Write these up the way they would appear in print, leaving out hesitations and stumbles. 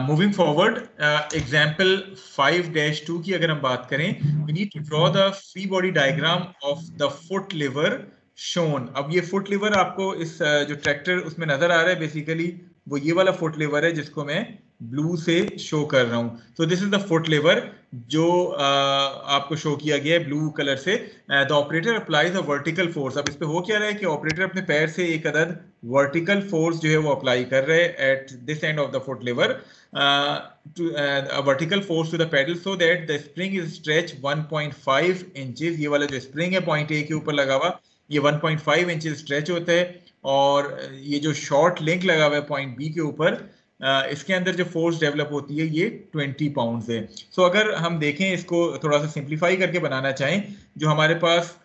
Moving forward, example 5-2 की अगर हम बात करें, we need to draw the free body diagram of the foot lever shown. अब ये फुट लिवर आपको इस जो ट्रैक्टर उसमें नजर आ रहा है, बेसिकली वो ये वाला फुट लिवर है जिसको मैं ब्लू से शो कर रहा हूँ। सो this is the foot liver जो आपको शो किया गया है ब्लू कलर से। The operator applies a vertical force. अब इस पे हो क्या रहा है कि ऑपरेटर अपने पैर से एक अदद वर्टिकल फोर्स जो है वो अप्लाई कर रहे हैं at this end of the foot liver, a vertical force to the pedal so that the spring is stretched 1.5 inches। ये वाला जो स्प्रिंग है पॉइंट ए के ऊपर लगा हुआ, ये 1.5 इंचेस स्ट्रेच होता है, और ये जो शॉर्ट लिंक लगा हुआ है पॉइंट बी के ऊपर, इसके अंदर जो फोर्स डेवलप होती है ये 20 पाउंड्स है। सो अगर हम देखें इसको थोड़ा सा सिंप्लीफाई करके बनाना चाहें, जो हमारे पास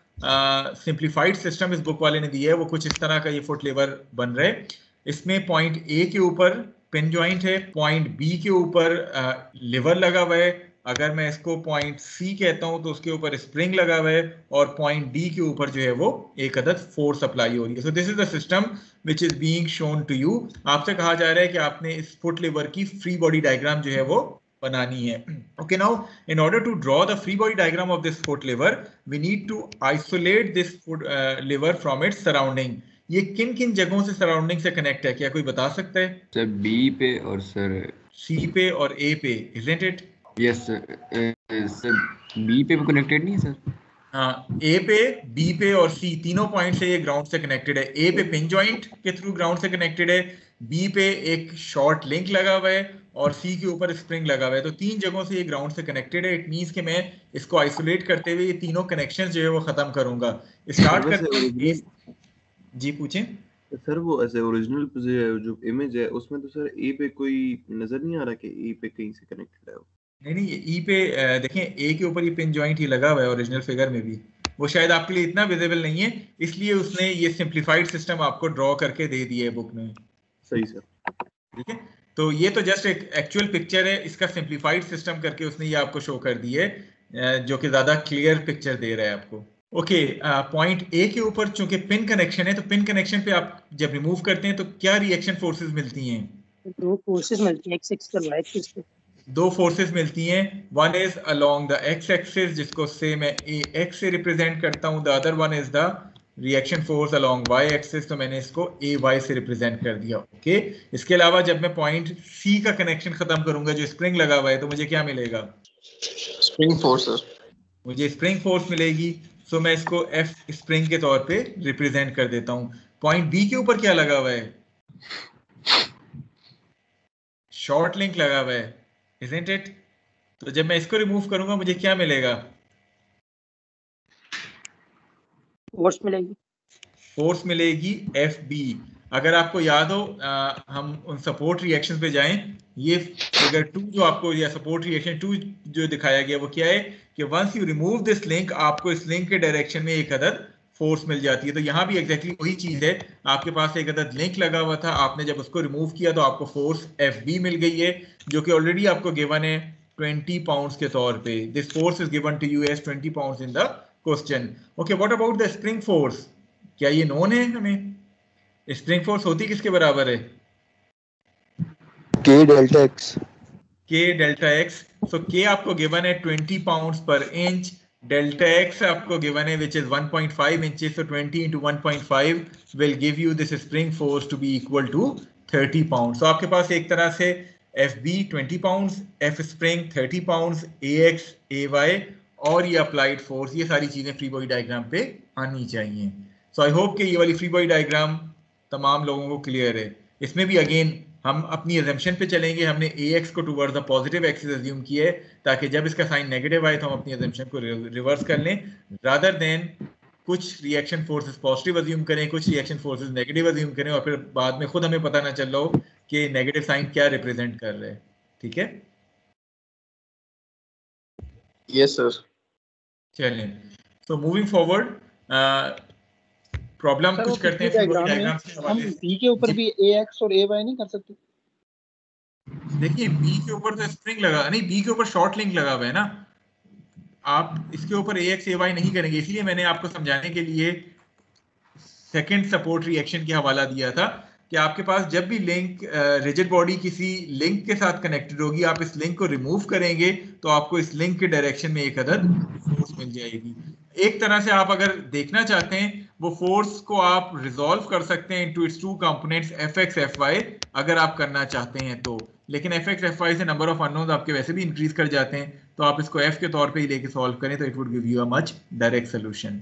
सिंप्लीफाइड सिस्टम इस बुक वाले ने दिया है वो कुछ इस तरह का ये फुट लीवर बन रहा है। इसमें पॉइंट ए के ऊपर पिन जॉइंट है, पॉइंट बी के ऊपर लिवर लगा हुआ है, अगर मैं इसको पॉइंट सी कहता हूं तो उसके ऊपर स्प्रिंग लगा हुआ है, और पॉइंट डी के ऊपर जो है वो एक अदद फोर्स अप्लाई हो रही है। So this is the system which is being shown to you. आपसे कहा जा रहा है कि आपने इस फुट लिवर की फ्री बॉडी डायग्राम जो है वो बनानी है। Okay, now in order to draw the free body diagram of this foot lever we need to isolate this foot lever from its surrounding. ये किन किन जगहों से सराउंडिंग से कनेक्ट है, क्या कोई बता सकता है? सर बी पे और सर सी पे और ए पे, isn't it? Yes sir B पे कनेक्टेड नहीं है सर। हाँ, ए पे, बी पे और सी तीनों पॉइंट से ये ग्राउंड से कनेक्टेड है। ए पे पिन जॉइंट के थ्रू ग्राउंड से कनेक्टेड है, बी पे एक शॉर्ट लिंक लगा हुआ है, और सी के ऊपर स्प्रिंग लगा हुआ है। तो तीन जगहों से ये ग्राउंड से कनेक्टेड है। इट मींस कि मैं इसको आइसोलेट करते हुए ये तीनों कनेक्शंस जो है वो खत्म करूंगा। स्टार्ट करते हैं। जी पूछें सर। वो ऐसे ओरिजिनल जो इमेज है उसमें तो सर ए पे कोई नजर नहीं आ रहा कि ए पे कहीं से कनेक्टेड है वो। नहीं, ये ई पे देखें, ए के ऊपर ये पिन जॉइंट ही लगा हुआ है ओरिजिनल फिगर में भी। वो शायद आपके लिए इतना विजिबल नहीं है, इसलिए उसने ये सिंप्लीफाइड सिस्टम आपको ड्रॉ करके दे दिया है बुक में। सही सर, ठीक है, तो ये तो जस्ट एक एक्चुअल पिक्चर है, इसका सिंप्लीफाइड सिस्टम करके उसने ये आपको शो कर दी है, जो कि ज्यादा क्लियर पिक्चर दे रहा है आपको। ओके, पॉइंट ए के ऊपर चूंकि पिन कनेक्शन है, तो पिन कनेक्शन पे आप जब रिमूव करते हैं तो क्या रिएक्शन फोर्सेस मिलती हैं? दो फोर्सेस मिलती हैं, एक्स एक्स पर वाई एक्सिस पे। दो फोर्सेस मिलती हैं। One is along the X axis जिसको से मैं ए एक्स से रिप्रेजेंट करता हूं, the other one is the reaction force along Y axis, तो मैंने इसको ए वाई से रिप्रेजेंट कर दिया। ओके, इसके अलावा जब मैं पॉइंट सी का कनेक्शन खत्म करूंगा जो स्प्रिंग लगा हुआ है, तो मुझे क्या मिलेगा? Spring force. मुझे स्प्रिंग फोर्स मिलेगी। सो मैं इसको एफ स्प्रिंग के तौर पे रिप्रेजेंट कर देता हूं। पॉइंट बी के ऊपर क्या लगा हुआ है? शॉर्ट लिंक लगा हुआ है, isn't it? तो जब मैं इसको रिमूव करूंगा मुझे क्या मिलेगा? फोर्स मिलेगी। फोर्स मिलेगी एफ बी। अगर आपको याद हो, हम उन सपोर्ट रिएक्शन पे जाएं। ये फिगर 2 जो आपको, या सपोर्ट रिएक्शन 2 जो दिखाया गया वो क्या है कि once you remove this link, आपको इस लिंक के डायरेक्शन में एक अदद फोर्स मिल जाती है। तो यहाँ भी एग्जैक्टली वही चीज है, आपके पास एक अदद लिंक लगा हुआ था, आपने जब उसको रिमूव किया तो आपको फोर्स एफ बी मिल गई है, जो कि ऑलरेडी आपको गिवन है 20 पाउंड्स के तौर पे। This force is given to you as 20 pounds in the question. Okay, what about the spring force? क्या ये नोन है हमें? स्प्रिंग फोर्स होती किसके बराबर है? के डेल्टा एक्स। के डेल्टा एक्स। सो के आपको गिवन है 20 पाउंड्स पर इंच, डेल्टा एक्स आपको गिवन है which is 1.5 inches, so 20 into 1.5 will give you this spring force to be equal to 30 pounds। so आपके पास एक तरह से FB 20 pounds, F spring 30 pounds, AX, AY और ये अप्लाइड फोर्स, ये सारी चीजें फ्री बॉडी डायग्राम पे आनी चाहिए। सो आई होप कि ये वाली फ्री बॉडी डायग्राम तमाम लोगों को क्लियर है। इसमें भी अगेन हम अपनी एजम्पशन पे चलेंगे, हमने AX को towards the positive axis assume किया है, ताकि जब इसका साइन नेगेटिव आए तो हम अपनी एजम्पशन को रिवर्स कर लें, रादर देन कुछ रिएक्शन फोर्सेस पॉजिटिव अज्यूम करें, कुछ रिएक्शन फोर्सेस नेगेटिव अज्यूम करें, और फिर बाद में खुद हमें पता ना चल रहा हो कि नेगेटिव साइन क्या रिप्रेजेंट कर रहे हैं। ठीक है, यस सर। चलें, सो मूविंग फॉरवर्ड, प्रॉब्लम कुछ करते हैं फ्री बॉडी डायग्राम से हम बी के ऊपर भी AX और AY नहीं कर सकते? देखिए, बी के ऊपर तो स्प्रिंग लगा नहीं, बी के ऊपर शॉर्ट लिंक लगा हुआ है ना, आप इसके ऊपर AX AY नहीं करेंगे, इसलिए मैंने आपको समझाने के लिए सेकंड सपोर्ट रिएक्शन की हवाला दिया था। कि आपके पास जब भी लिंक रिजिड बॉडी किसी लिंक के साथ कनेक्टेड होगी, आप इस लिंक को रिमूव करेंगे तो आपको इस लिंक के डायरेक्शन में एक अदद फोर्स मिल जाएगी। एक तरह से आप अगर देखना चाहते हैं वो फोर्स को आप रिजॉल्व कर सकते हैं into its two components fx fy अगर आप करना चाहते हैं तो, लेकिन fx fy से नंबर ऑफ अननोन्स आपके वैसे भी इंक्रीज कर जाते हैं, तो आप इसको f के तौर पे ही लेके सॉल्व करें तो it would give you a much direct solution.